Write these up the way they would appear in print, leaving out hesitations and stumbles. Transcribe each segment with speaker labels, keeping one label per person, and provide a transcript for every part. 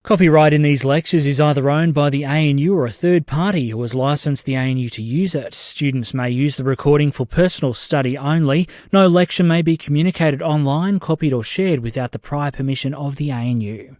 Speaker 1: Copyright in these lectures is either owned by the ANU or a third party who has licensed the ANU to use it. Students may use the recording for personal study only. No lecture may be communicated online, copied or shared without the prior permission of the ANU.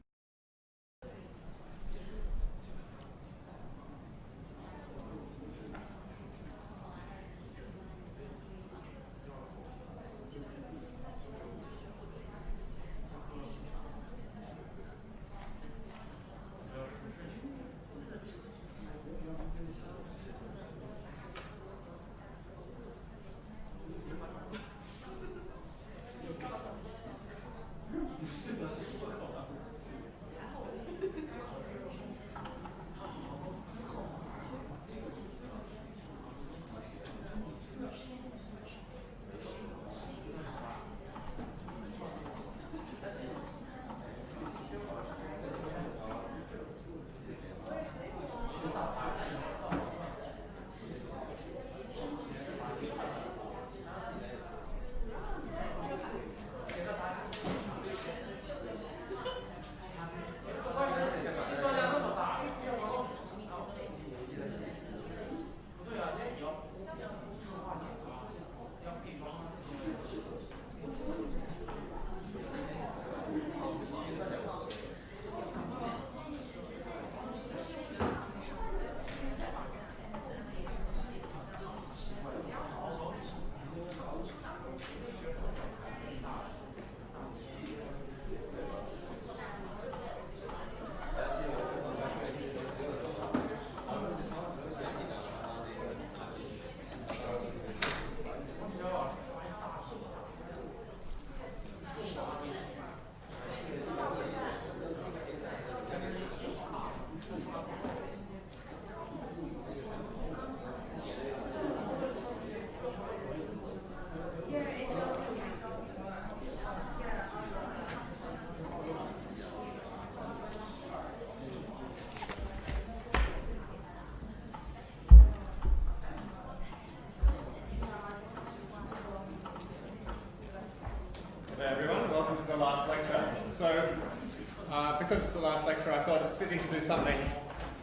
Speaker 2: Because it's the last lecture, I thought it's fitting to do something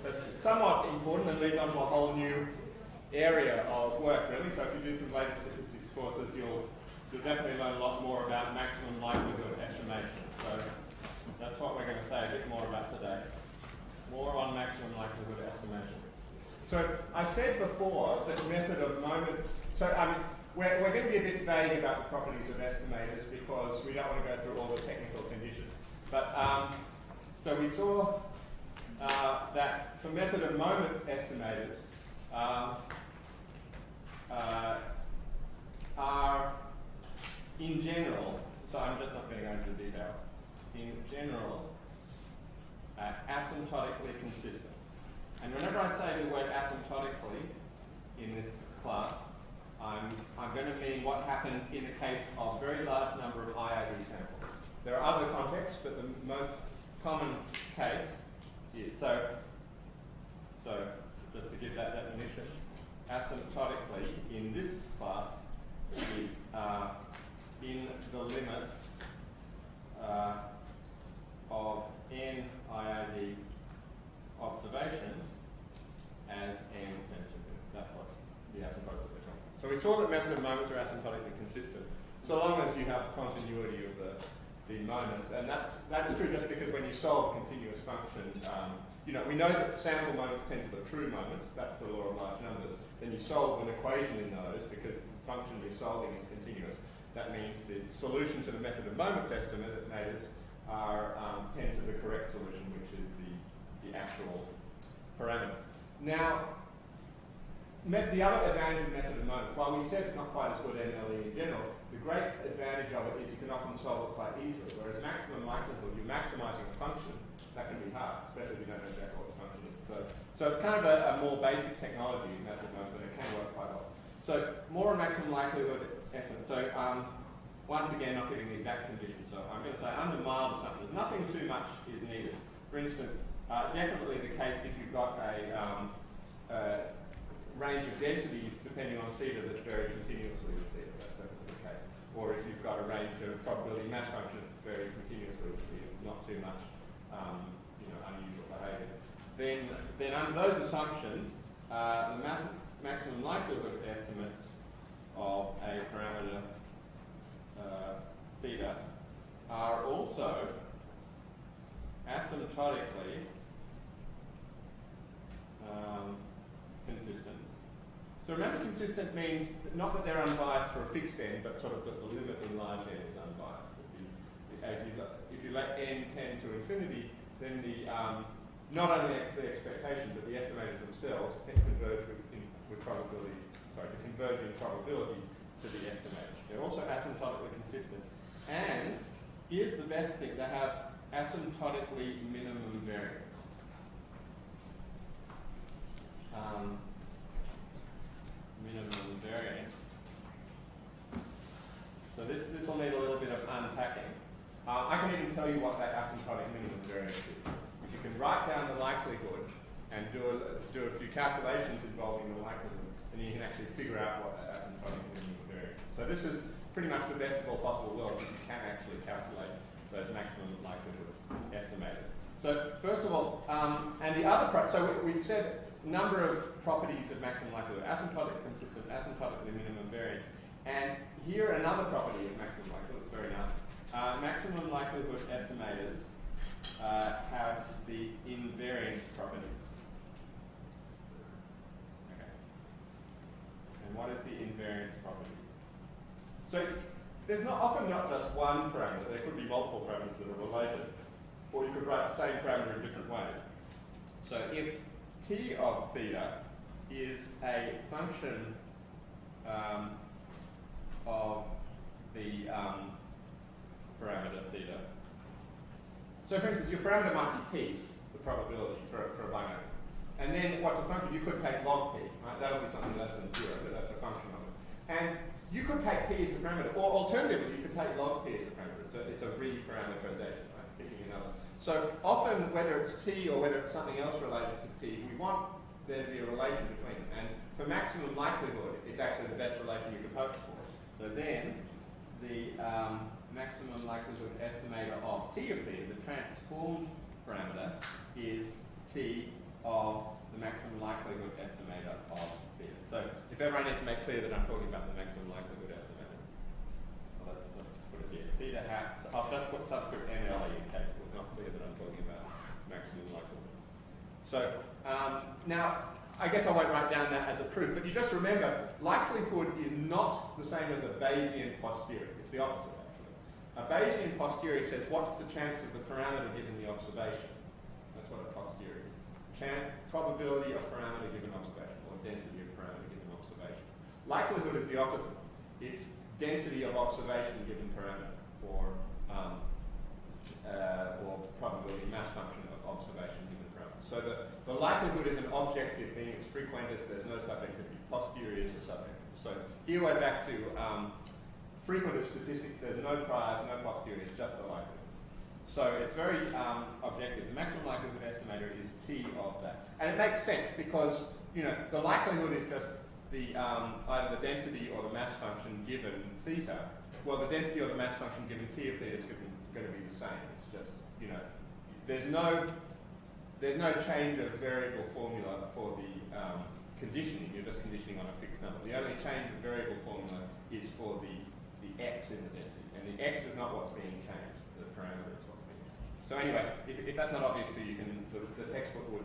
Speaker 2: that's somewhat important and leads on to a whole new area of work, really. So if you do some later statistics courses, you'll definitely learn a lot more about maximum likelihood estimation. So that's what we're going to say a bit more about today. More on maximum likelihood estimation. So I said before that the method of moments, we're going to be a bit vague about the properties of estimators because we don't want to go through all the technical conditions. But so we saw that for method of moments estimators are in general, so I'm just not going to go into the details, in general asymptotically consistent. And whenever I say the word asymptotically in this class, I'm going to mean what happens in the case of a very large number of IID samples. There are other contexts, but the most common case is, so just to give that definition, asymptotically in this class is in the limit of n IID observations as n tends to be. That's what the asymptotic is. So we saw that method of moments are asymptotically consistent, so long as you have continuity of the moments, and that's true just because when you solve a continuous function, we know that sample moments tend to the true moments, that's the law of large numbers. Then you solve an equation in those because the function you're solving is continuous. That means the solution to the method of moments estimators tend to the correct solution, which is the actual parameters. Now, the other advantage of method of moments, while we said it's not quite as good MLE in general, the great advantage of it is you can often solve it quite easily, whereas maximum likelihood, you're maximizing a function, that can be hard, especially if you don't know exactly what the function is. So it's kind of a more basic technology in method of moments, and it can work quite well. So more on maximum likelihood estimate. So once again, not giving the exact conditions. So I'm going to say under mild assumptions, nothing too much is needed. For instance, definitely the case if you've got a range of densities depending on theta that's very continuously with theta. That's definitely the case. Or if you've got a range of probability mass functions that vary continuously with theta, not too much unusual. then under those assumptions, the maximum likelihood estimates of a parameter theta are also asymptotically consistent. So remember, consistent means not that they're unbiased for a fixed n, but sort of that the limit in large n is unbiased. If you let n tend to infinity, then the not only the expectation, but the estimators themselves converge with probability. Sorry, to converge in probability to the estimator. They're also asymptotically consistent, and here's the best thing: they have asymptotically minimum variance. Minimum variance. So this will need a little bit of unpacking. I can even tell you what that asymptotic minimum variance is. If you can write down the likelihood and do a few calculations involving the likelihood, then you can actually figure out what that asymptotic minimum variance is. So this is pretty much the best of all possible worlds if you can actually calculate those maximum likelihood estimators. So first of all, and the other, so we've said number of properties of maximum likelihood: asymptotic consistent, asymptotically minimum variance. And here another property of maximum likelihood, it's very nice. Maximum likelihood estimators have the invariance property. Okay. And what is the invariance property? So there's often not just one parameter. There could be multiple parameters that are related, or you could write the same parameter in different ways. So if t of theta is a function of the parameter theta. So for instance, your parameter might be p, the probability for a binary. And then what's a function? You could take log p, right? That'll be something less than 0, but that's a function of it. And you could take p as a parameter, or alternatively, you could take log p as a parameter. It's a re-parameterization, right? Picking another. So often, whether it's t or whether it's something else related to t, we want there to be a relation between them. And for maximum likelihood, it's actually the best relation you could hope for. So then, the maximum likelihood estimator of t of theta, the transformed parameter, is t of the maximum likelihood estimator of theta. So if ever I need to make clear that I'm talking about the maximum likelihood estimator, well, let's put it here. Theta hat, I'll just put subscript NLE in case it was not clear that I'm talking about maximum likelihood. So now, I guess I won't write down that as a proof, but you just remember, likelihood is not the same as a Bayesian posterior. It's the opposite, actually. A Bayesian posterior says, what's the chance of the parameter given the observation? That's what a posterior is. Probability of parameter given observation, or density of parameter given observation. Likelihood is the opposite. It's density of observation given parameter, or probability, mass function of observation given parameter. So the likelihood is an objective thing. It's frequentist. There's no subjectivity. Posteriors are subjective. So here we're back to frequentist statistics. There's no priors, no posteriors, just the likelihood. So it's very objective. The maximum likelihood estimator is t of that, and it makes sense because the likelihood is just the either the density or the mass function given theta. Well, the density or the mass function given t of theta is going to be the same. It's just there's no change of variable formula for the conditioning. You're just conditioning on a fixed number. The only change of variable formula is for the x in the density, and the x is not what's being changed. The parameter is what's being changed. So anyway, if that's not obvious to you, the textbook would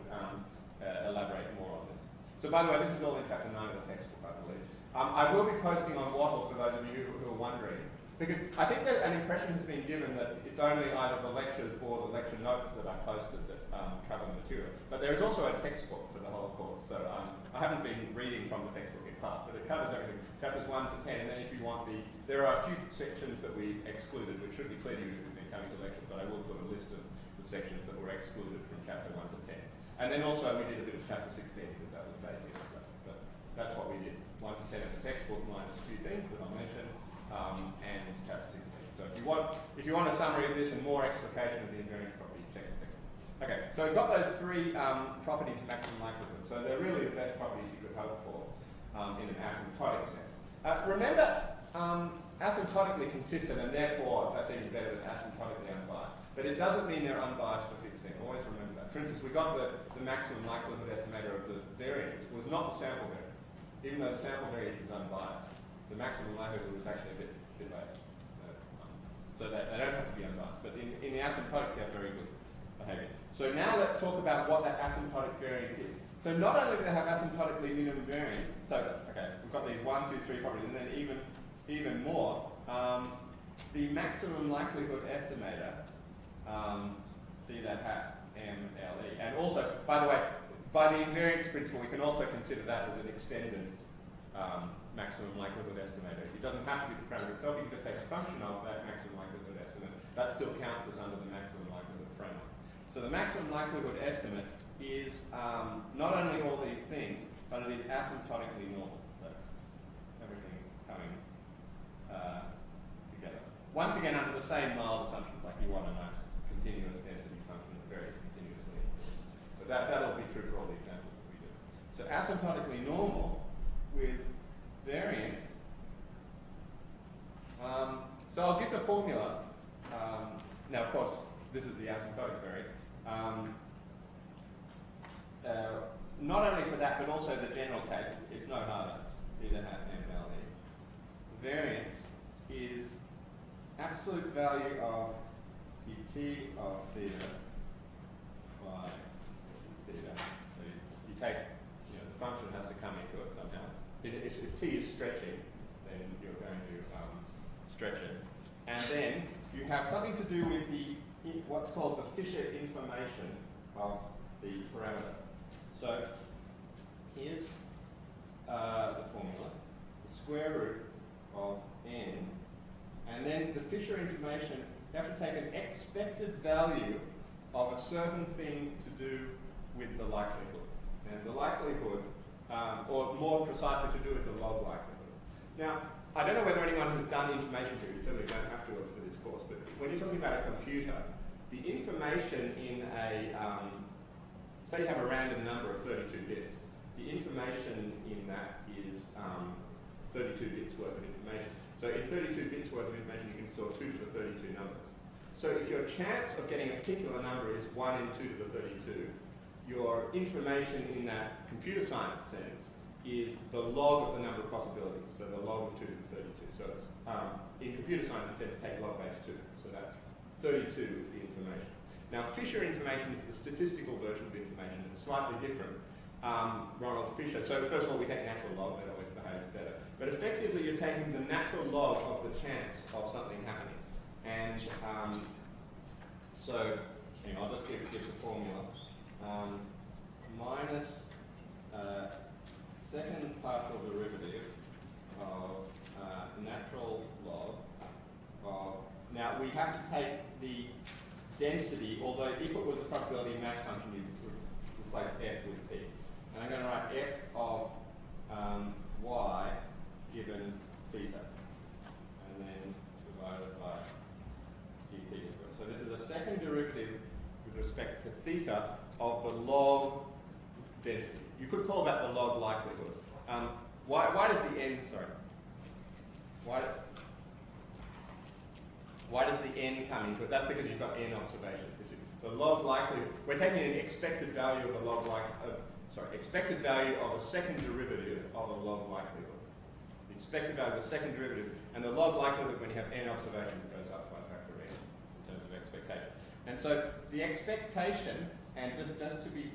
Speaker 2: elaborate more on this. So by the way, this is all in chapter 9 of the textbook, I believe. I will be posting on Wattle for those of you who are wondering, because I think that an impression has been given that it's only either the lectures or the lecture notes that I posted that cover the material. But there is also a textbook for the whole course. So I haven't been reading from the textbook in class, but it covers everything, chapters 1 to 10. And then if you want there are a few sections that we've excluded, which should be clear to you if you've been coming to lectures, but I will put a list of the sections that were excluded from chapter 1 to 10. And then also we did a bit of chapter 16 because that was basic and stuff. But that's what we did. 1 to 10 in the textbook minus a few things that I'll mention, and chapter 16. So if you want a summary of this and more explication of the invariance property, check the textbook. Okay, so we've got those three properties of maximum likelihood. So they're really the best properties you could hope for in an asymptotic sense. Remember, asymptotically consistent, and therefore that's even better than asymptotically unbiased. But it doesn't mean they're unbiased for fixed thing. Always remember that. For instance, instance, we got the maximum likelihood estimator of the variance was not the sample variance. Even though the sample variance is unbiased, the maximum likelihood was actually a bit biased. So that they don't have to be unbiased. But in the asymptotic, you have very good behavior. So now let's talk about what that asymptotic variance is. So not only do they have asymptotically minimum variance, so okay, we've got these 1, 2, 3 properties, and then even more. The maximum likelihood estimator, theta hat MLE, and also, by the way, by the invariance principle, we can also consider that as an extended maximum likelihood estimator. It doesn't have to be the parameter itself. You can just take a function of that maximum likelihood estimate. That still counts as under the maximum likelihood framework. So the maximum likelihood estimate is not only all these things, but it is asymptotically normal. So everything coming together. Once again, under the same mild assumptions, like you want a nice continuous density function that varies continuously. But that'll be true for all the examples that we do. So asymptotically normal with variance. So I'll give the formula. Now, of course, this is the asymptotic variance. Not only for that, but also the general case, it's no harder. Theta hat MLE. Variance is absolute value of dt of theta by theta. So you take, the function has to come into it somehow. If t is stretching, then you're going to stretch it. And then you have something to do with what's called the Fisher information of the parameter. So here's the formula, the square root of n, and then the Fisher information, you have to take an expected value of a certain thing to do with the likelihood. And the likelihood, or more precisely to do with the log likelihood. Now, I don't know whether anyone has done information theory, you certainly don't have to for this course, but when you're talking about a computer, the information in say you have a random number of 32 bits, the information in that is 32 bits worth of information. So in 32 bits worth of information, you can store 2 to the 32 numbers. So if your chance of getting a particular number is 1 in 2 to the 32, your information in that computer science sense is the log of the number of possibilities, so the log of 2 to the 32. So it's, in computer science, you tend to take log base 2, so that's 32 is the information. Now, Fisher information is the statistical version of information. It's slightly different. Ronald Fisher. So first of all, we take natural log. That always behaves better. But effectively, you're taking the natural log of the chance of something happening. And so, I'll just give the formula. Minus second partial derivative of natural log of... Now, we have to take the density, although if it was a probability mass function, you would replace f with p. And I'm going to write f of y given theta, and then divided by d theta squared. So this is a second derivative with respect to theta of the log density. You could call that the log likelihood. Why does the n, sorry, why does the n come into it? That's because you've got n observations. The log likelihood, we're taking an expected value of a log expected value of a second derivative of a log likelihood. The expected value of the second derivative, and the log likelihood when you have n observations goes up by a factor of n in terms of expectation. And so the expectation, and just to be,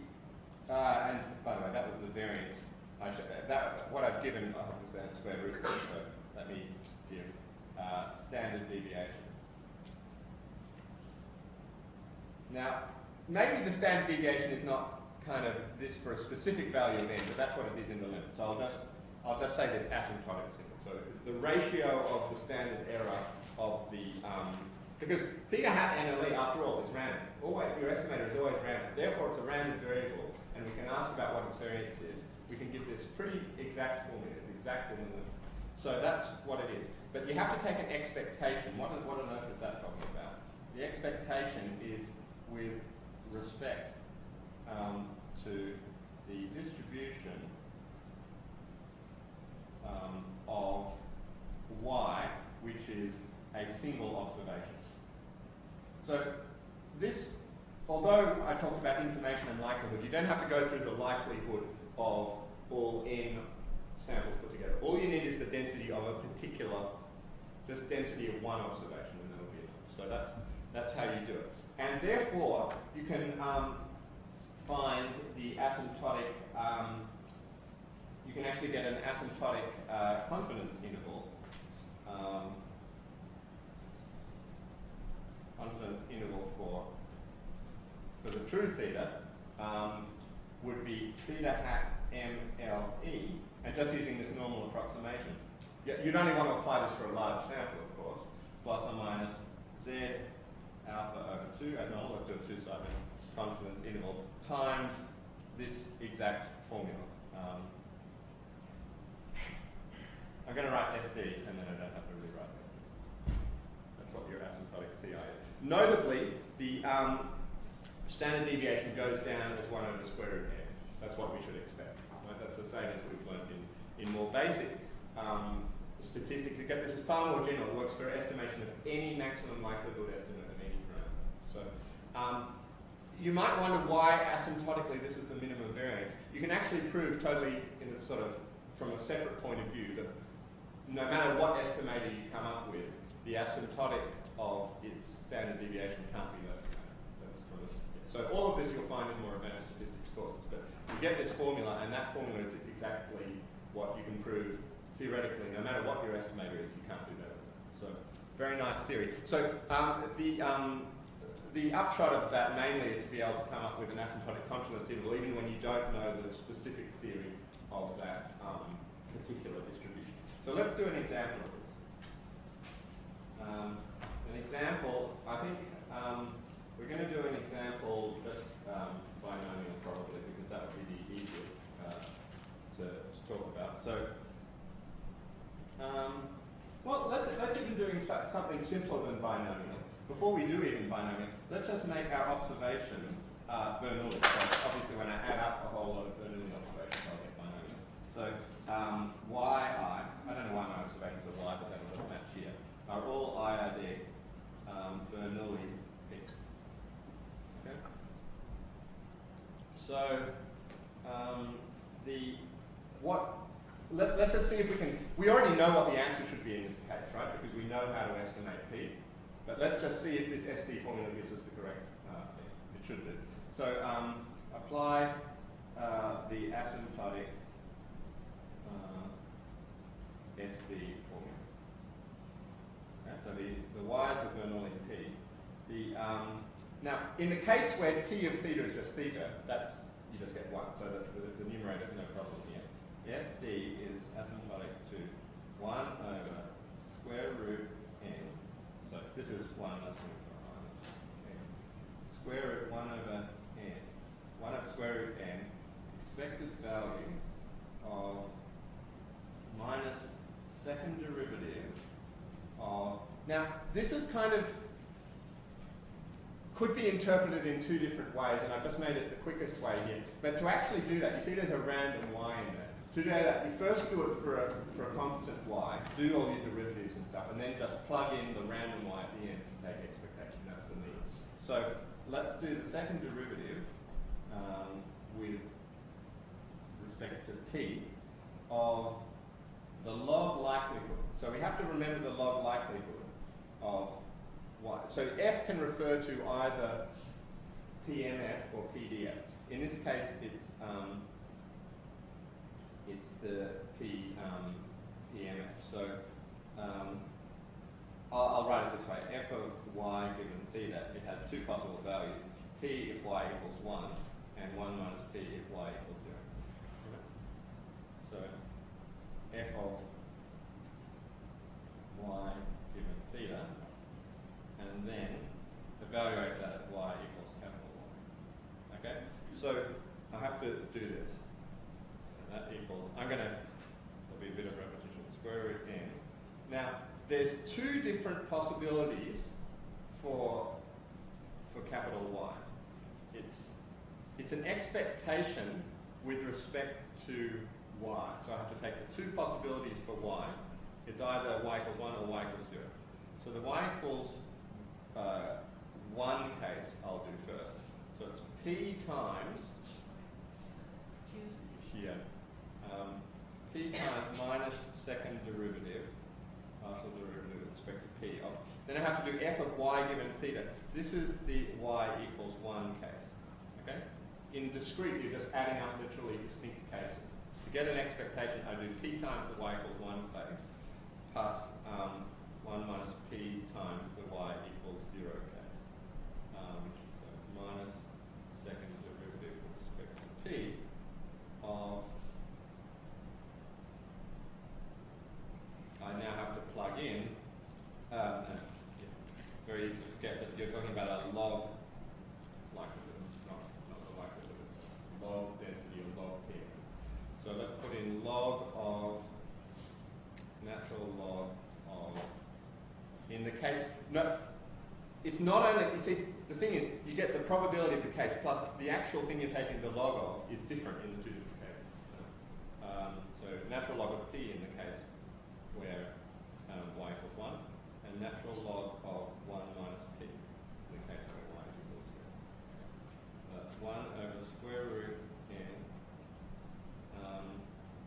Speaker 2: and by the way, that was the variance. What I've given, obviously, has square roots, so let me give standard deviation. Now, maybe the standard deviation is not kind of this for a specific value of n, but that's what it is in the limit. So I'll just say this asymptotic signal. So the ratio of the standard error of the because theta hat NLE, after all, is random. Always, your estimator is always random. Therefore, it's a random variable, and we can ask about what its variance is. We can give this pretty exact formula. It's exact in the limit. So that's what it is. But you have to take an expectation. What on earth is that talking about? The expectation is with respect to the distribution of y, which is a single observation. So this although I talked about information and likelihood, you don't have to go through the likelihood of all n samples put together. All you need is the density of a particular, just density of one observation, and that'll be enough. So that's how you do it. And therefore, you can find the asymptotic, you can actually get an asymptotic confidence interval. Confidence interval for the true theta would be theta hat MLE, and just using this normal approximation. You'd only want to apply this for a large sample, of course, plus or minus Z alpha over 2, as normal, let's do a two-sided confidence interval, times this exact formula. I'm going to write SD, and then I don't have to really write SD. That's what your asymptotic CI is. Notably, the standard deviation goes down as 1 over the square root n. That's what we should expect. Right? That's the same as we've learned in more basic statistics. Again, this is far more general. It works for estimation of any maximum likelihood estimate of any parameter. So you might wonder why asymptotically this is the minimum variance. You can actually prove totally in a sort of from a separate point of view that no matter what estimator you come up with, the asymptotic of its standard deviation can't be less than that. That's from a, so all of this you'll find in more advanced statistics courses. But you get this formula, and that formula is exactly what you can prove theoretically. No matter what your estimator is, you can't do that. So very nice theory. So the upshot of that mainly is to be able to come up with an asymptotic confidence interval, even when you don't know the specific theory of that particular distribution. So let's do an example of this. An example, I think we're going to do an example just binomial probably, because that would be the easiest to talk about. So, well, let's even do something simpler than binomial. Before we do even binomial, let's just make our observations Bernoulli. So obviously when I add up a whole lot of Bernoulli observations, I'll get binomial. So I don't know why my observations are y, but that doesn't match here, are all IRD Bernoulli P. Okay? So let's just see if we can, we already know what the answer should be in this case, right? Because we know how to estimate P. But let's just see if this SD formula gives us the correct thing. It should do. So apply the asymptotic SD formula. Okay, so the y's of Bernoulli P. Now, in the case where T of theta is just theta, that's you just get 1. So the numerator is no problem here. SD is asymptotic to 1 over square root n. So this is 1 less than n. Square root 1 over n. 1 over square root n. Expected value of minus second derivative of... Now, this is kind of... could be interpreted in two different ways, and I've just made it the quickest way here. But to actually do that, you see there's a random y in there. To do that, you first do it for a constant y, do all your derivatives and stuff, and then just plug in the random y at the end to take expectation. That's the mean. So let's do the second derivative with respect to p of the log likelihood. So we have to remember the log likelihood of y. So f can refer to either PMF or PDF. In this case, it's the PMF. So I'll write it this way: f of y given theta. It has two possible values: p if y equals 1, and 1 minus p if y equals 0. So f of y given theta, and then evaluate that at y equals capital Y. Okay? So I have to do this. So that equals, there'll be a bit of repetition, square root n. Now, there's two different possibilities for capital Y. It's an expectation with respect to y. So I have to take the two possibilities for y. It's either y equals 1 or y equals 0. So the y equals 1 case I'll do first. P times here, P times minus second derivative, partial derivative with respect to P of, then I have to do f of y given theta. This is the y equals 1 case. Okay? In discrete, you're just adding up literally distinct cases. To get an expectation, I do P times the y equals 1 case plus 1 minus P times the y equals 0 case. So minus second derivative with respect to P of, I now have to plug in, it's very easy to forget that you're talking about a log likelihood, not the likelihood, it's log density or log P. So let's put in log of, natural log of, in the case, no, it's not only, you see, the thing is, you get the probability of the case plus the actual thing you're taking the log of is different in the two different cases. So natural log of P in the case where y equals 1, and natural log of 1 minus P in the case where y equals 0. That's 1 over square root n.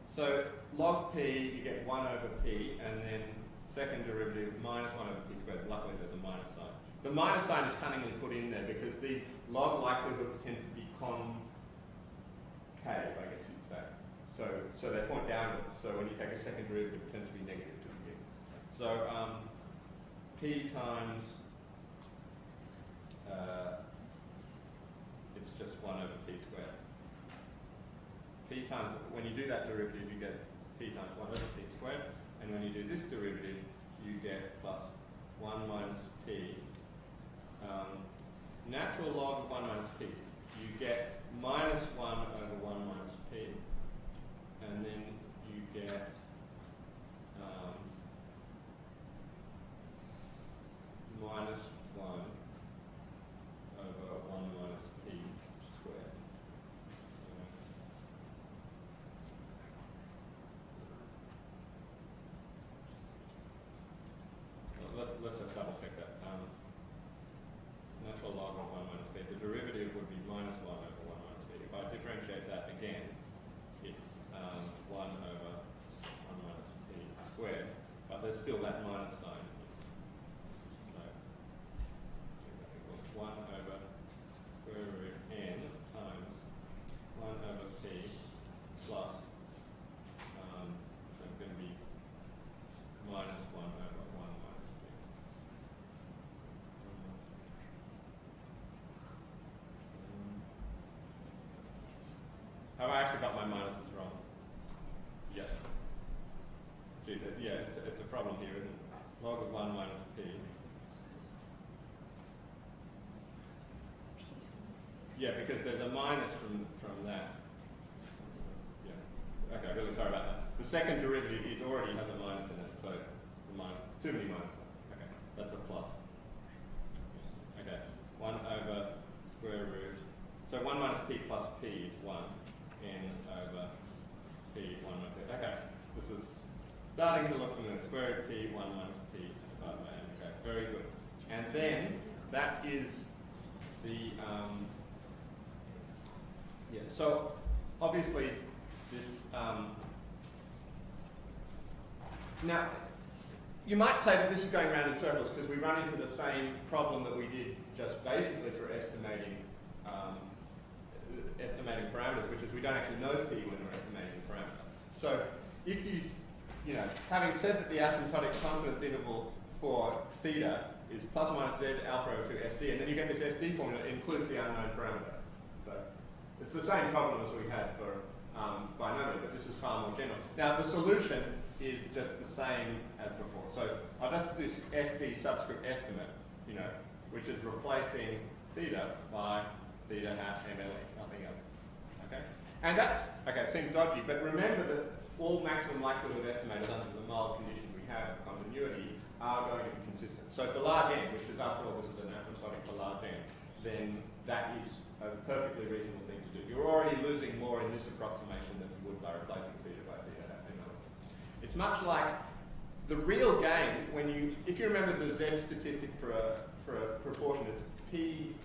Speaker 2: So log P, you get 1 over P, and then second derivative minus 1 over P squared. Luckily there's a minus sign. The minus sign is cunningly put in there because these log likelihoods tend to be concave, I guess you'd say. So they point downwards. So when you take a second derivative, it tends to be negative to begin. So P times, it's just 1 over P squared. P times, when you do that derivative, you get P times 1 over P squared. And when you do this derivative, you get plus 1 minus P. Natural log of 1 minus P, you get minus 1 over 1 minus P. And then you get minus 1 over 1 minus P squared. So let's just double check that. Natural log of 1 minus P, the derivative would be minus 1 over 1 minus P. If I differentiate that again, it's 1 over 1 minus P squared, but there's still that minus sign. So that equals 1 over square root n times 1 over P plus, so it's going to be minus 1 over 1 minus P. Have I actually got my minuses wrong? Yeah. Gee, yeah, it's a problem here, isn't it? Log of 1 minus P. Yeah, because there's a minus from that. Yeah. Okay, really sorry about that. The second derivative already has a minus in it, so too many minuses. Okay, that's a plus. Okay, 1 over square root. So 1 minus P plus P is 1. N over P 1 minus P. Okay, this is starting to look familiar. Square root P 1 minus P divided by N. Okay, very good. And then that is the yeah. So obviously this now you might say that this is going around in circles because we run into the same problem that we did just basically for estimating parameters, which is we don't actually know P when we're estimating the parameter. So if you know, having said that the asymptotic confidence interval for theta is plus or minus z alpha over 2 SD, and then you get this SD formula that includes the unknown parameter. So it's the same problem as we had for binomial, but this is far more general. Now the solution is just the same as before. So I'll just do SD subscript estimate, you know, which is replacing theta by theta hat MLE, nothing else. Okay? And that's, okay, it seems dodgy, but remember that all maximum likelihood estimators under the mild condition we have of continuity are going to be consistent. So for large n, which is after all this is an asymptotic for large n, then that is a perfectly reasonable thing to do. You're already losing more in this approximation than you would by replacing theta by theta hat MLE. It's much like the real gain when you, if you remember the Z statistic for a proportion, it's P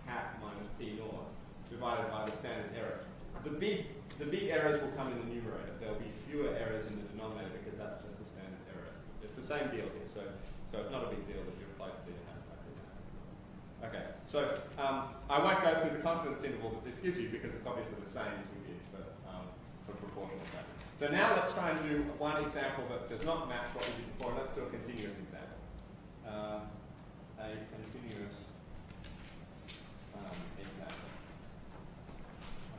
Speaker 2: hat minus p naught divided by the standard error. The big errors will come in the numerator. There'll be fewer errors in the denominator because that's just the standard error. It's the same deal here, so it's not a big deal if you replace theta hat by theta hat. Okay, so I won't go through the confidence interval that this gives you because it's obviously the same as we did for proportional statement. So now let's try and do one example that does not match what we did before, and let's do a continuous example. A continuous example.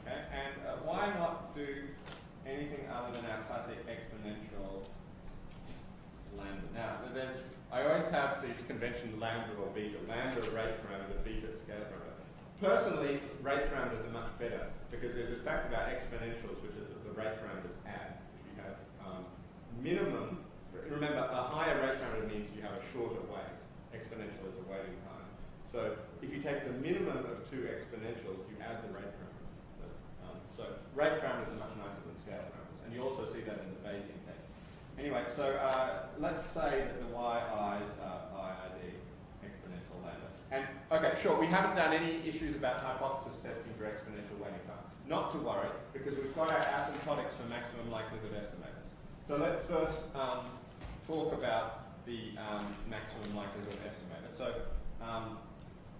Speaker 2: Okay, and why not do anything other than our classic exponential lambda? Now, I always have this convention lambda or beta. Lambda rate parameter, beta scale parameter. Personally, rate parameters are much better because there's this fact about exponentials, which is that the rate parameters add. If you have minimum, remember, a higher rate parameter means you have a shorter wait. Exponential is a waiting time. So if you take the minimum of two exponentials, you add the rate parameters. So rate parameters are much nicer than scale parameters. And you also see that in the Bayesian case. Anyway, so let's say that the yi's are IID exponential lambda. And, okay, sure, we haven't done any issues about hypothesis testing for exponential waiting time. Not to worry, because we've got our asymptotics for maximum likelihood estimators. So let's first talk about the maximum likelihood estimator. So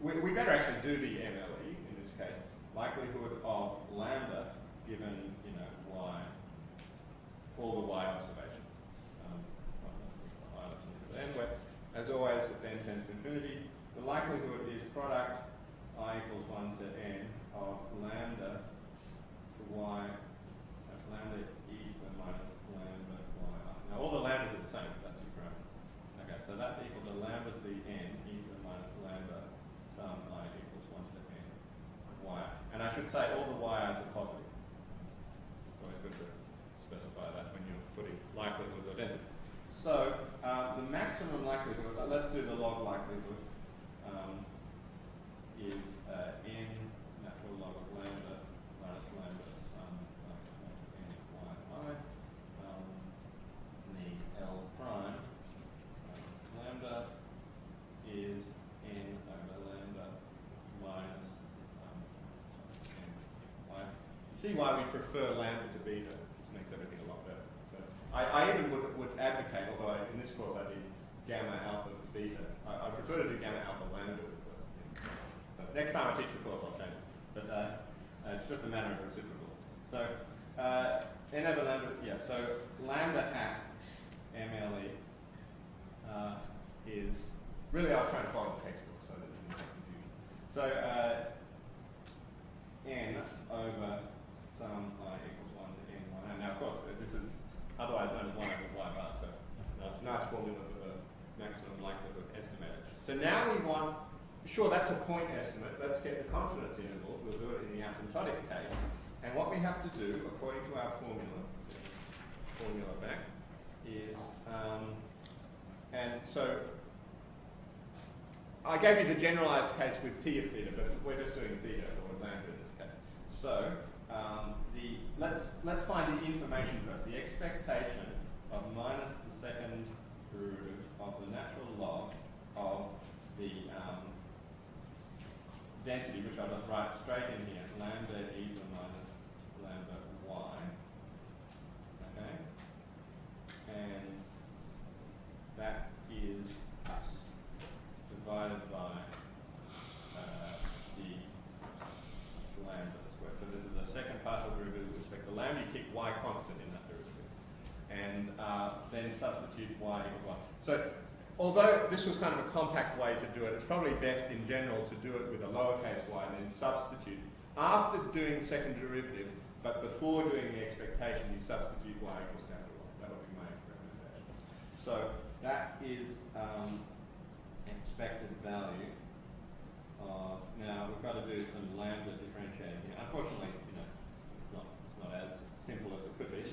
Speaker 2: we better actually do the MLE in this case. Likelihood of lambda given, y, all the y observations. Where, as always, it's n tends to infinity. The likelihood is product I equals 1 to n of lambda to y, so lambda e to the minus lambda y. Now all the lambdas are the same, that's your parameter. Okay, so that's equal to lambda to the n e to the minus lambda sum I equals 1 to n y. And I should say all the yi's are positive. It's always good to specify that when you're putting likelihoods or densities. So the maximum likelihood, let's do the log likelihood, is n natural log of lambda minus lambda sum of n yi. The L prime lambda is n over lambda minus n y. You see why we prefer lambda to beta, which makes everything a lot better. I even would advocate, although in this course I did gamma alpha beta. I prefer to do gamma alpha lambda. So next time I teach the course I'll change it. But it's just a matter of reciprocals. So n over lambda, yeah, so lambda hat MLE is, really I was trying to follow the textbook so that there's no confusion. So n over sum I equals 1 to n y. Now of course this is otherwise known as 1 over y bar, so nice formula for the maximum likelihood estimator. So now we want, sure that's a point estimate, let's get the confidence interval, we'll do it in the asymptotic case. And what we have to do, according to our formula back, is, and so I gave you the generalized case with t of theta, but we're just doing theta or lambda in this case. So let's find the information first. The expectation of minus the second derivative of the natural log of the density, which I'll just write straight in here, lambda e to the minus lambda y. Okay? And that is divided by the lambda squared. So this is a second partial derivative with respect to lambda. You keep y constant in that derivative. And then substitute y equals 1. So although this was kind of a compact way to do it, it's probably best in general to do it with a lowercase y and then substitute. After doing the second derivative, but before doing the expectation, you substitute y equals capital Y. That would be my recommendation. So that is expected value of, now we've got to do some lambda differentiating here. Unfortunately, it's not as simple as it could be.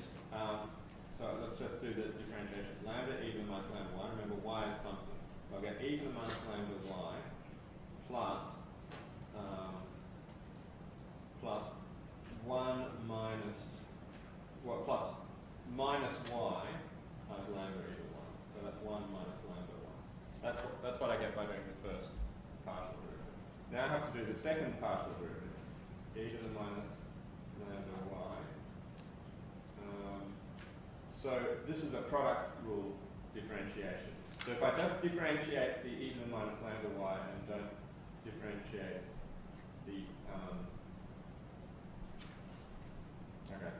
Speaker 2: So let's just do the differentiation. Lambda e to the minus lambda y. Remember, y is constant. So I'll get e to the minus lambda y plus 1 minus, well, plus minus y times lambda e to 1. So that's 1 minus lambda y. That's what I get by doing the first partial derivative. Now I have to do the second partial derivative, e to the minus lambda y. So this is a product rule differentiation. So if I just differentiate the e to the minus lambda y and don't differentiate the okay.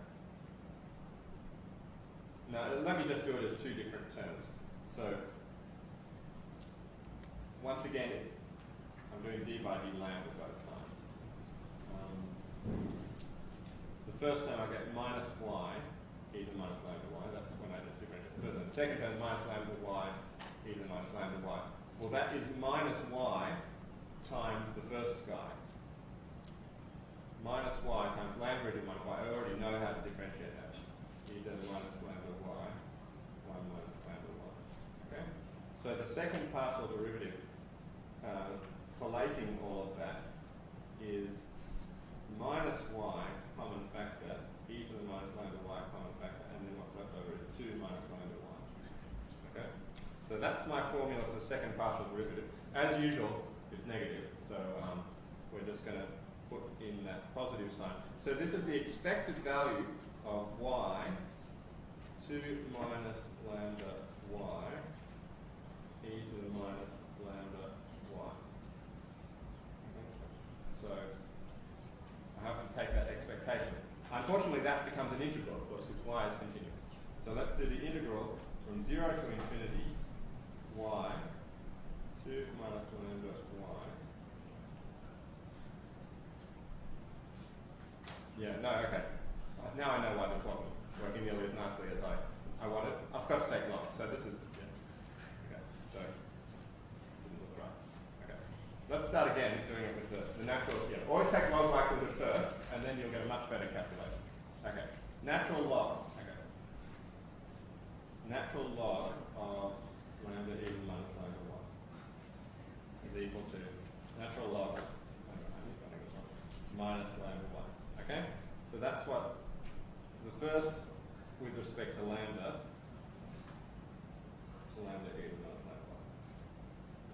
Speaker 2: Now let me just do it as two different terms. So once again, I'm doing d by d lambda both times. The first term I get minus y, e to the minus lambda y. That's when I just differentiate the first term. The second term is minus lambda y, e to the minus lambda y. Well, that is minus y times the first guy. Minus y times lambda e to the minus y. I already know how to differentiate that. E to the minus lambda y, 1 minus lambda y. Okay? So the second partial derivative, collating all of that, is minus y common factor, e to the minus lambda y common factor, and then what's left over is 2 minus lambda y. Okay? So that's my formula for the second partial derivative. As usual, it's negative, so we're just going to put in that positive sign. So this is the expected value of y, 2 minus lambda y, e to the minus lambda y. Okay. So I have to take that expectation. Unfortunately, that becomes an integral, of course, because y is continuous. So let's do the integral from 0 to infinity, y, 2 minus lambda y. Yeah, no, okay. Now I know why this wasn't working nearly as nicely as I wanted. I forgot to take log, so this is, yeah. Okay, so, didn't look right. Okay. Let's start again doing it with the natural, yeah. Always take log likelihood first, and then you'll get a much better calculation. Okay, natural log, okay. Natural log of lambda e to the minus lambda y is equal to natural log, minus lambda y. Okay? So that's what the first with respect to lambda e to the minus lambda y.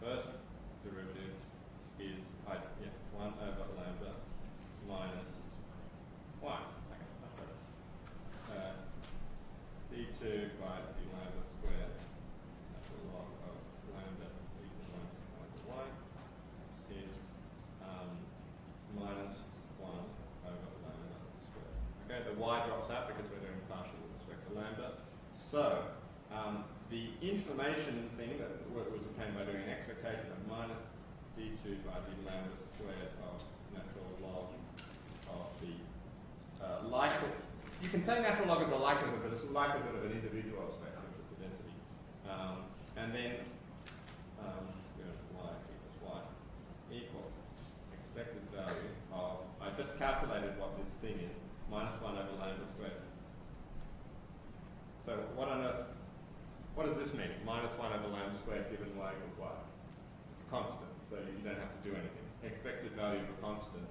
Speaker 2: First derivative is 1 over lambda minus y. Okay, that's better. d2 by d lambda squared, natural log of lambda e to the minus lambda y is minus 1 over lambda squared. Okay, the y drops out because we're doing partial with respect to lambda. So the information thing that was obtained by doing an expectation of minus d2 by d lambda squared of natural log of the likelihood. You can say natural log of the likelihood, but it's the likelihood of an individual spectrum, which is the density. And then y equals y equals expected value of, I just calculated what this thing is, minus 1 over lambda squared. So what on earth, what does this mean? Minus 1 over lambda squared given y equals y. It's a constant, so you don't have to do anything. Expected value of a constant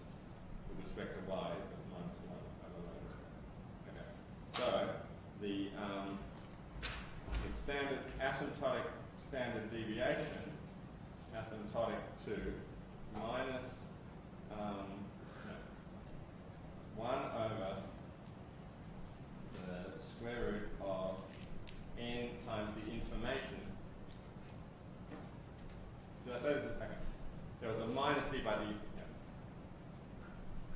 Speaker 2: with respect to y is just minus 1 over lambda squared. Okay. So the standard asymptotic standard deviation, asymptotic to minus 1 over the square root of n times the information. Did I say this? Okay. There was a minus d by d. Yeah.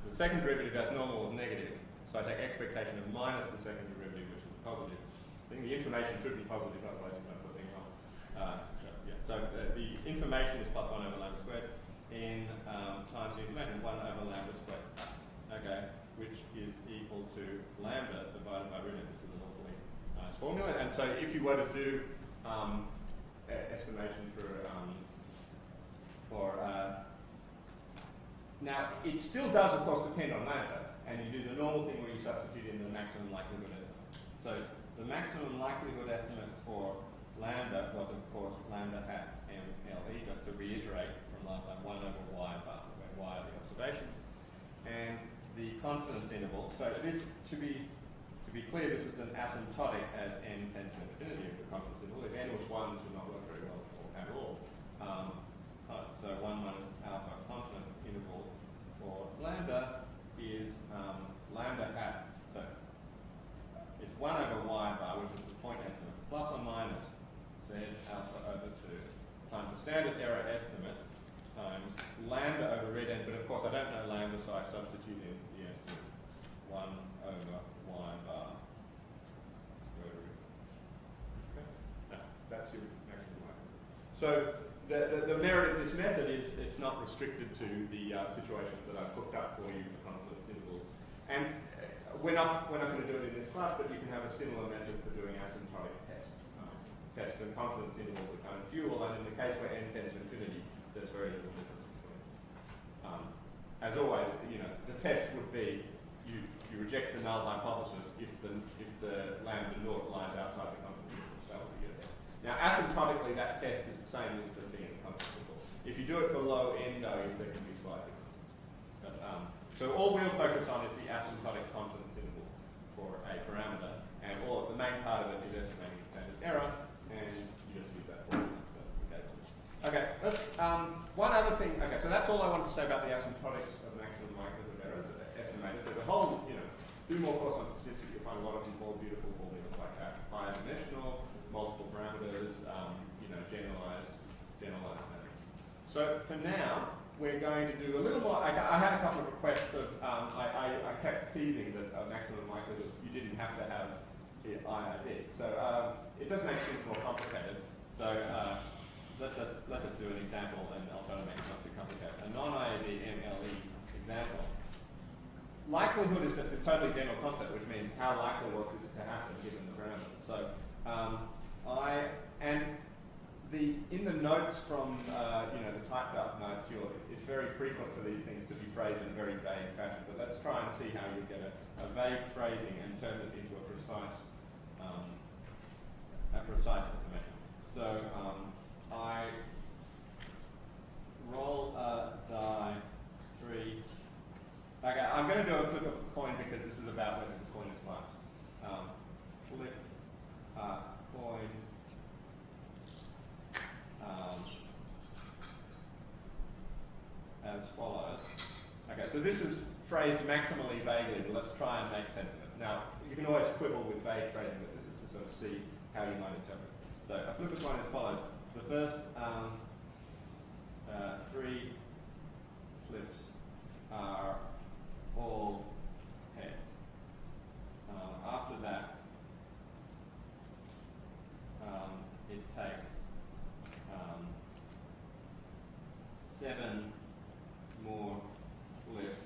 Speaker 2: The second derivative as normal was negative, so I take expectation of minus the second derivative, which is positive. I think the information should be positive, otherwise you've done something wrong. Yeah. So the information is plus 1 over lambda squared. N times the information, 1 over lambda squared. Okay, which is equal to lambda divided by root n. This is an awfully nice formula. And so if you were to do estimation now it still does of course depend on lambda, and you do the normal thing where you substitute in the maximum likelihood estimate. So the maximum likelihood estimate for lambda was of course lambda at MLE, just to reiterate from last time, 1 over y bar, where y are the observations. And the confidence interval, so this, to be clear, this is an asymptotic as n tends to infinity of the confidence interval. If n was 1, this would not work very well at all. So 1 minus alpha confidence lambda is lambda hat. So it's 1 over y bar, which is the point estimate, plus or minus z alpha over 2 times the standard error estimate times lambda over red end, but of course I don't know lambda, so I substitute in the estimate 1 over y bar square root. Okay? No, that's your maximum y. So the merit of this method is it's not restricted to the situations that I've cooked up for you for confidence intervals. And we're not going to do it in this class, but you can have a similar method for doing asymptotic tests. Tests and confidence intervals are kind of dual, and in the case where n tends to infinity, there's very little difference between them. As always, the test would be you reject the null hypothesis if the lambda naught lies outside the confidence interval. That would be your test. Now, asymptotically, that test is the same as just being a confidence interval. If you do it for low n values, there can be slight differences. But, so all we'll focus on is the asymptotic confidence interval for a parameter, and the main part of it is estimating the standard error, and you just use that formula. Okay, let's, one other thing, okay, so that's all I wanted to say about the asymptotics of maximum likelihood of errors, estimators. There's a whole, do more course on statistics, you'll find a lot of more beautiful formulas like that, higher dimensional, multiple parameters, generalized methods. So for now, we're going to do a little more, I had a couple of requests of, I kept teasing that maximum likelihood you didn't have to have the IID. So it does make things more complicated. So let us do an example, and I'll try to make it not too complicated. A non-IID MLE example. Likelihood is just this totally general concept, which means how likely was this to happen given the parameters. So in the notes from the typed up notes, it's very frequent for these things to be phrased in a very vague fashion. But let's try and see how you get a vague phrasing and turn it into a precise estimation. So I roll a die 3. Okay, I'm going to do a flip of a coin because this is about whether the coin is marked. Flip coin. As follows. Okay, so this is phrased maximally vaguely, but let's try and make sense of it. Now, you can always quibble with vague phrasing, but this is to sort of see how you might interpret it. So a flip of coin as follows. The first 3 flips are all heads. After that, it takes 7 more flips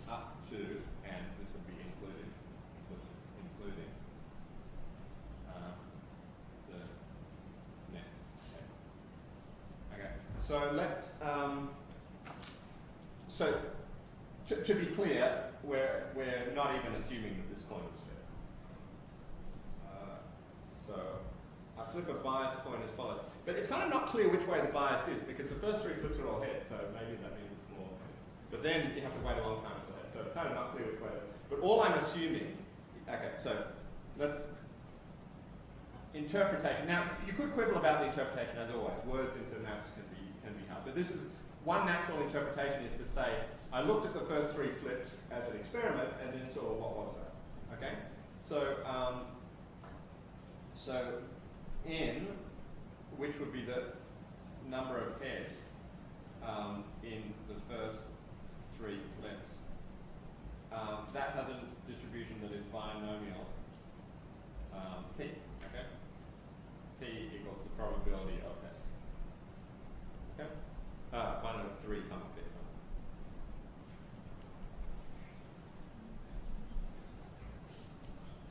Speaker 2: up to, and this would be including the next head. Okay, so let's, to be clear, we're not even assuming that this coin is fair. So I flip a bias coin as follows. But it's kind of not clear which way the bias is, because the first 3 flips are all heads, so maybe that means it's more. But then you have to wait a long time for that, so it's kind of not clear which way it is. But all I'm assuming, okay, so let's, interpretation. Now, you could quibble about the interpretation as always. Words into maths can be hard. But this is, one natural interpretation is to say, I looked at the first 3 flips as an experiment and then saw what was that. Okay? So, n, which would be the number of heads in the first 3 flips, that has a distribution that is binomial p. Okay? P equals the probability of heads. Okay? 1 over 3 times p.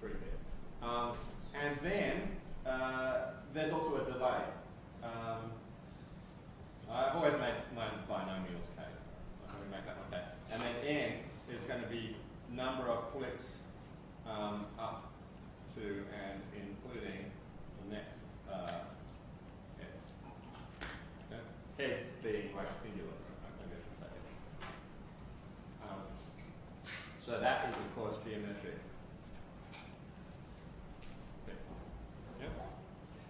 Speaker 2: 3p. And then there's also a delay. I've always made my binomials k, so I'm going to make that one k. And then n is going to be number of flips up to and including the next heads. Okay? Heads being like singular, maybe I should say heads. So that is, of course, geometric.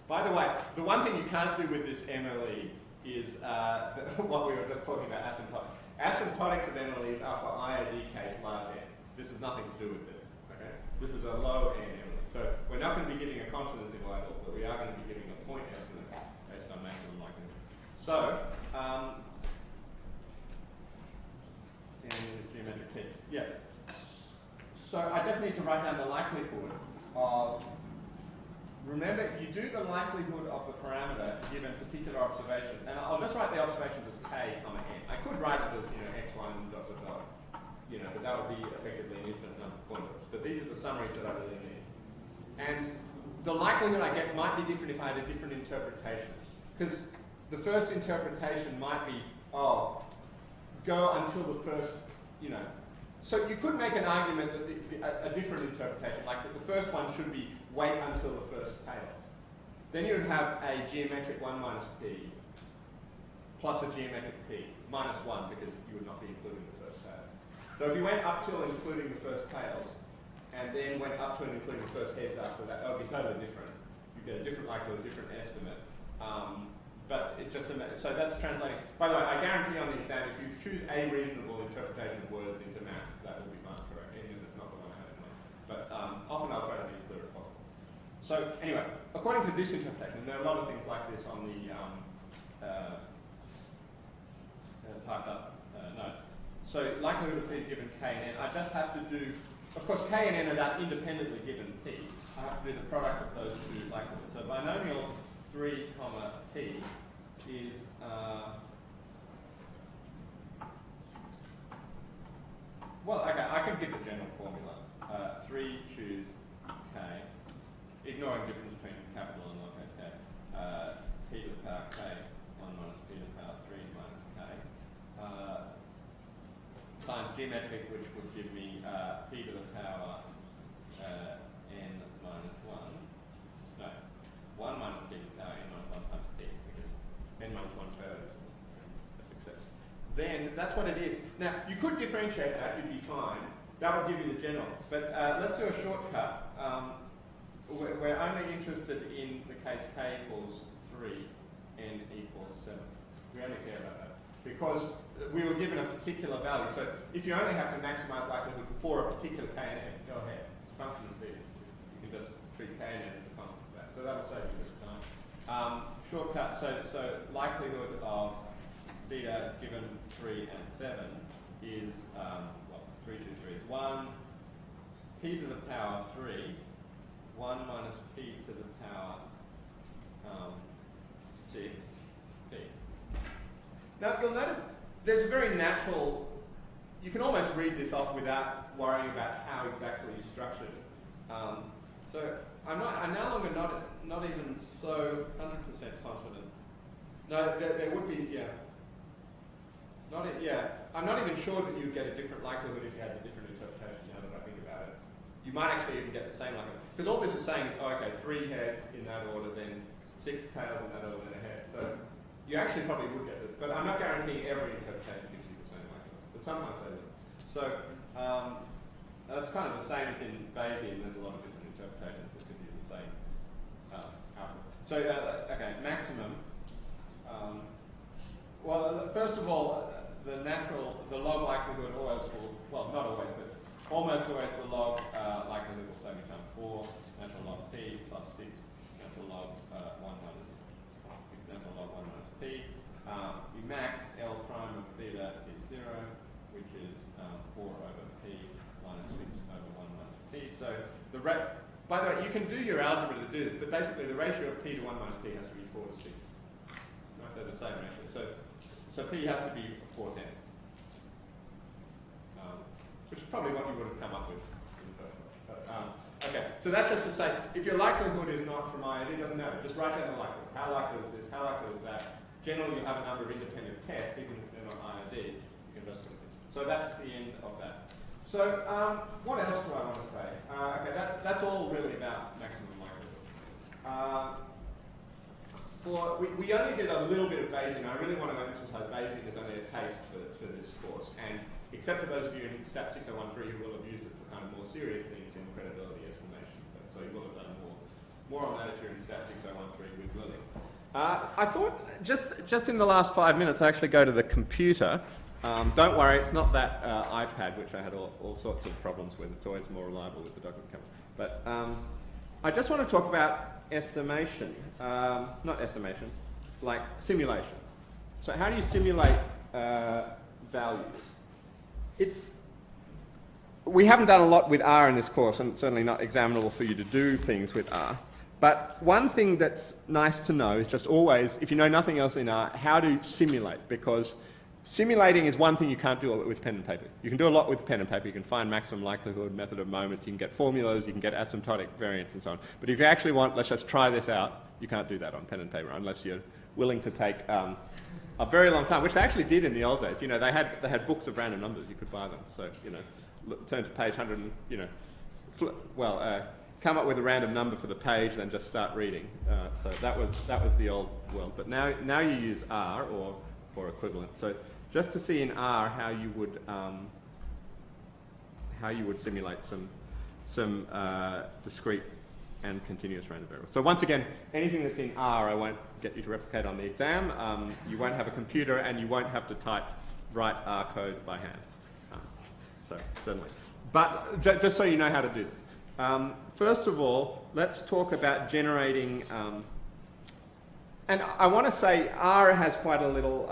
Speaker 2: By the way, the one thing you can't do with this MLE is what we were just talking about, asymptotics. Asymptotic MLEs are for IOD case large N. This has nothing to do with this. Okay? This is a low N MLE. So we're not going to be giving a confidence interval, but we are going to be giving a point estimate based on maximum likelihood. So, and this geometric T. Yeah. So I just need to write down the likelihood of. Remember, you do the likelihood of the parameter given particular observations, and I'll just write the observations as k, comma n. I could write it as x1 dot dot dot, but that would be effectively an infinite number of pointers. But these are the summaries that I really need. And the likelihood I get might be different if I had a different interpretation, because the first interpretation might be, go until the first, So you could make an argument that a different interpretation, like that the first one should be wait until the first tails. Then you would have a geometric 1 minus p plus a geometric p minus 1 because you would not be including the first tails. So if you went up till including the first tails and then went up to and including the first heads after that, that would be totally different. You get a different likelihood, a different estimate. But it's just so that's translating. By the way, I guarantee on the exam, if you choose a reasonable interpretation of words into maths, that will be fine, correct? Even if it's not the one I had in mind. But often I'll try to be as clear as possible. So anyway, according to this interpretation, there are a lot of things like this on the typed up notes. So likelihood of p given k and n, I just have to do. Of course, k and n are not independently given p. I have to do the product of those two likelihoods. So binomial 3, p is well, okay, I could give the general formula. 3 choose k, ignoring the difference between capital and lowercase k. P to the power k, 1 minus p to the power 3 minus k, times geometric, which would give me p to the power n minus 1. No, 1 minus p to the power n minus 1 times p, because n minus 1 failure is a success. Then that's what it is. Now, you could differentiate that, you'd be fine. That would give you the general. But let's do a shortcut. We're only interested in the case k equals 3 and equals 7. We only care about that because we were given a particular value. So if you only have to maximize likelihood for a particular k and n, go ahead. It's a function of theta. You can just treat k and n as the constants of that. So that'll save you a bit of time. Shortcut. So likelihood of theta given 3 and 7 is 3 choose 3 is 1. P to the power 3. 1 minus p to the power 6p. Now you'll notice there's a very natural, you can almost read this off without worrying about how exactly you structured it. So I'm no longer not even so 100% confident. No, there would be, I'm not even sure that you'd get a different likelihood if you had a different interpretation now that I think about it. You might actually even get the same likelihood. Because all this is saying is, 3 heads in that order, then 6 tails in that order, then a head. So you actually probably would get it. But I'm not guaranteeing every interpretation gives you the same likelihood. But sometimes they do. So it's kind of the same as in Bayesian. There's a lot of different interpretations that could be the same output. So, maximum. First of all, the log likelihood always will, well, not always, but almost always the log likelihood will say become 4, natural log p plus 6, natural log 1 minus 6, natural log 1 minus p. You max L prime of theta is 0, which is 4 over p minus 6 over 1 minus p. So by the way, you can do your algebra to do this, but basically the ratio of p to 1 minus p has to be 4 to 6. Right? They're the same ratio. So p has to be 4/10. Which is probably what you would have come up with in the first one. But, okay, so that's just to say, if your likelihood is not from IOD, it doesn't matter. Just write down the likelihood. How likely is this? How likely is that? Generally, you'll have a number of independent tests, even if they're not IOD. You can just put it in. So that's the end of that. So what else do I want to say? That's all really about maximum likelihood. We only did a little bit of Bayesian. I really want to emphasize Bayesian is only a taste for this course. And except for those of you in STAT6013 who will have used it for kind of more serious things in credibility estimation. So you will have done more on that if you're in STAT6013 with Willie. I thought just in the last 5 minutes I actually go to the computer Don't worry, it's not that iPad, which I had all sorts of problems with. It's always more reliable with the document camera. But I just want to talk about estimation. Not estimation, like simulation. So how do you simulate values? We haven't done a lot with R in this course, and it's certainly not examinable for you to do things with R. But one thing that's nice to know is just always, if you know nothing else in R, how to simulate, because simulating is one thing you can't do with pen and paper. You can do a lot with pen and paper. You can find maximum likelihood, method of moments, you can get formulas, you can get asymptotic variance and so on. But if you actually want, let's just try this out, you can't do that on pen and paper unless you're willing to take a very long time, which they actually did in the old days. You know, they had books of random numbers, you could buy them. So, you know, turn to page 100 and, you know, come up with a random number for the page, then just start reading. So that was the old world. But now you use R or equivalent. So just to see in R how you would simulate some discrete and continuous random variables. So once again, anything that's in R, I won't get you to replicate on the exam. You won't have a computer, and you won't have to write R code by hand. So certainly. But just so you know how to do this. First of all, let's talk about generating, and I want to say R has quite a little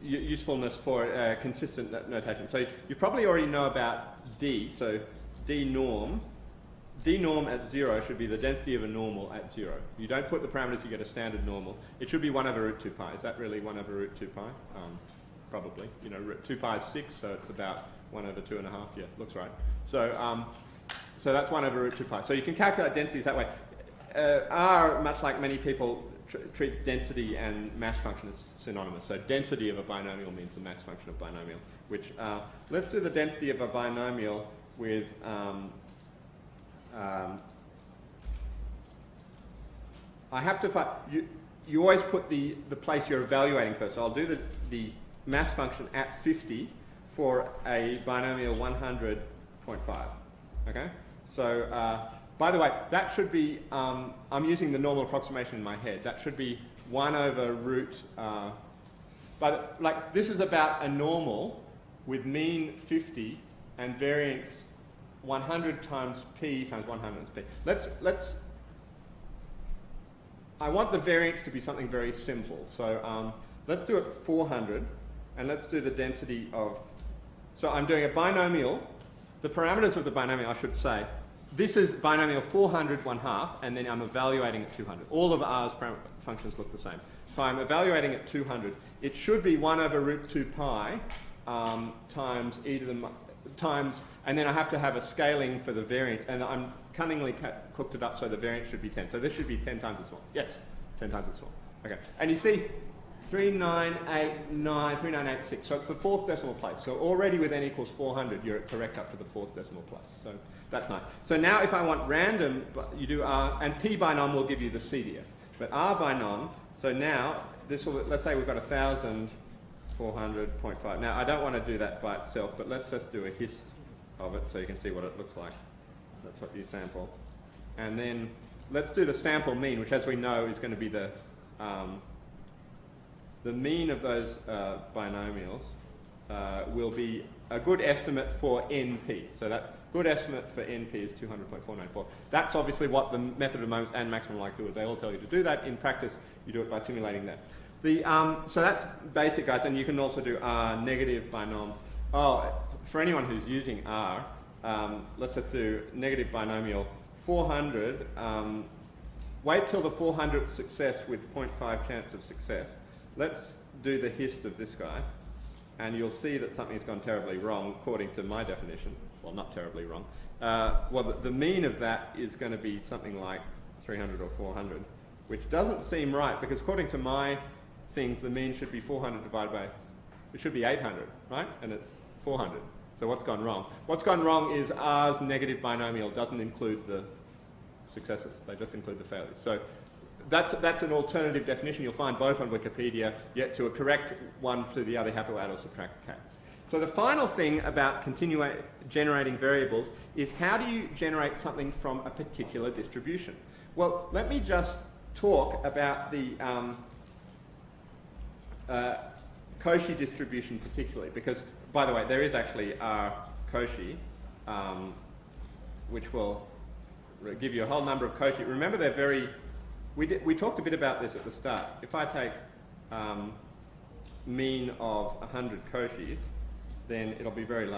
Speaker 2: usefulness for consistent notation. So you probably already know about D, so D norm at 0 should be the density of a normal at 0. You don't put the parameters, you get a standard normal. It should be 1 over root 2 pi. Is that really 1 over root 2 pi? Probably. You know, 2 pi is 6, so it's about 1 over 2.5. Yeah, looks right. So, so that's 1 over root 2 pi. So you can calculate densities that way. R, much like many people, treats density and mass function as synonymous. So density of a binomial means the mass function of binomial, which, let's do the density of a binomial with, I have to find, you always put the place you're evaluating first. So I'll do the mass function at 50 for a binomial 100.5, okay? So, by the way, that should be, I'm using the normal approximation in my head. That should be 1 over root, but like this is about a normal with mean 50 and variance 100 times p times 100 is p. I want the variance to be something very simple. So let's do it 400, and let's do the density of, so I'm doing a binomial. The parameters of the binomial, I should say, this is binomial 400 1/2, and then I'm evaluating at 200. All of R's functions look the same. So I'm evaluating at 200. It should be 1 over root 2 pi times e to the times, and then I have to have a scaling for the variance, and I'm cunningly cooked it up so the variance should be 10. So this should be 10 times as small. Yes, 10 times as small. Okay, and you see 3989, 3986. So it's the 4th decimal place. So already with n equals 400, you're correct up to the 4th decimal place. So that's nice. So now if I want random, you do R, and P binom will give you the CDF. But R binom, so now this will, let's say we've got 1,400.5. Now I don't want to do that by itself, but let's just do a hist of it so you can see what it looks like. That's what you sample. And then let's do the sample mean, which as we know is going to be the mean of those binomials will be a good estimate for NP. So that good estimate for NP is 200.494. That's obviously what the method of moments and maximum likelihood, they all tell you to do that. In practice, you do it by simulating that. So that's basic, guys, and you can also do R negative binom. Oh, for anyone who's using R, let's just do negative binomial 400. Wait till the 400th success with 0.5 chance of success. Let's do the hist of this guy, and you'll see that something's gone terribly wrong according to my definition. Well, not terribly wrong. Well, the mean of that is going to be something like 300 or 400, which doesn't seem right, because according to my things, the mean should be 400 divided by, it should be 800, right? And it's 400. So what's gone wrong? What's gone wrong is R's negative binomial doesn't include the successes. They just include the failures. So that's an alternative definition. You'll find both on Wikipedia, yet to a correct one to the other, you have to add or subtract k. So the final thing about generating variables is how do you generate something from a particular distribution? Well, let me just talk about the Cauchy distribution particularly, because, by the way, there is actually R Cauchy, which will give you a whole number of Cauchy. Remember, they're very... We talked a bit about this at the start. If I take mean of 100 Cauchys, then it'll be very large.